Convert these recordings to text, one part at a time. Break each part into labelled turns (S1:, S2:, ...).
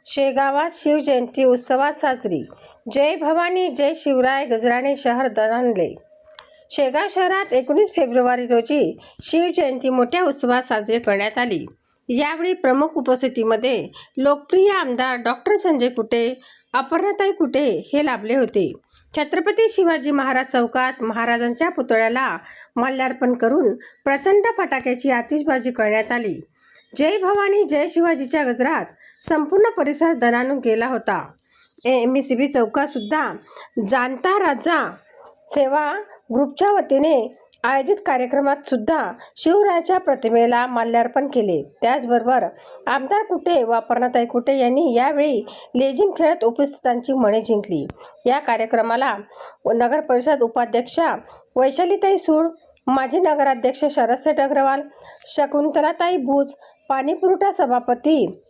S1: शेगावात शिवजयंती उत्सवात साजरी. जय भवानी जय शिवराय गजराने शहर दणाणले. शेगाव शहरात 19 फेब्रुवारी रोजी शिवजयंती मोठ्या उत्सवात साजरी करण्यात आली. यावेळी प्रमुख उपस्थितीमध्ये लोकप्रिय आमदार डॉक्टर संजय कुटे, अपर्णाताई कुटे हे लाभले होते. छत्रपती शिवाजी महाराज चौकात महाराजांच्या पुतळ्याला माल्यार्पण करून प्रचंड फटाक्याची आतिषबाजी करण्यात आली. जय भवानी जय शिवाजीच्या गजरात संपूर्ण परिसर दणाणून गेला होता. MSB चौकात सुद्धा जाणता राजा सेवा ग्रुपच्या वतीने आयोजित कार्यक्रमात सुद्धा शिवरायाच्या प्रतिमेला माल्यार्पण केले. त्याचबरोबर आमदार कुटे व अपर्णाताई कुटे यांनी यावेळी लेझिम खेळत उपस्थितांची मने जिंकली. या कार्यक्रमाला नगर परिषद उपाध्यक्षा वैशालीताई सूड, माजी नगराध्यक्ष शरद अग्रवाल, शकुंतलाताई भूज, पाणीपुरवठा सभापती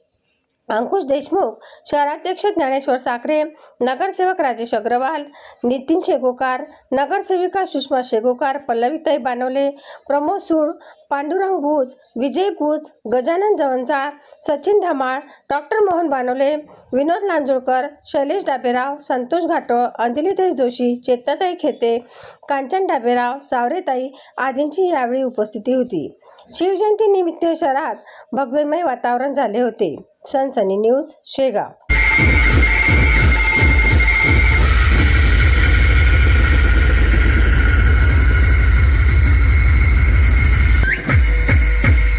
S1: अंकुश देशमुख, शहराध्यक्ष ज्ञानेश्वर साखरे, नगरसेवक राजेश अग्रवाल, नितीन शेगोकार, नगरसेविका सुषमा शेगोकार, पल्लवीताई बानवले, प्रमोद सूड, पांडुरंग भूज, विजय भूज, गजानन जवंजाळ, सचिन धमाळ, डॉक्टर मोहन बानवले, विनोद लांजोळकर, शैलेश डाबेराव, संतोष घाटोळ, अंजलीताई जोशी, चेतनाताई खेते, कांचन डाबेराव, चावरेताई आदींची यावेळी उपस्थिती होती. शिवजयंती निमित्त शहरात भगवेमय वातावरण झाले होते. सनसनी न्यूज, शेगाव.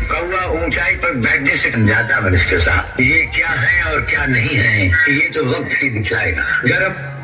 S2: कौवा ऊंचाई पर बैठने से समझाता है इसके साथ ये क्या है और क्या नहीं है, ये तो वक्त ही दिखाएगा. गर्म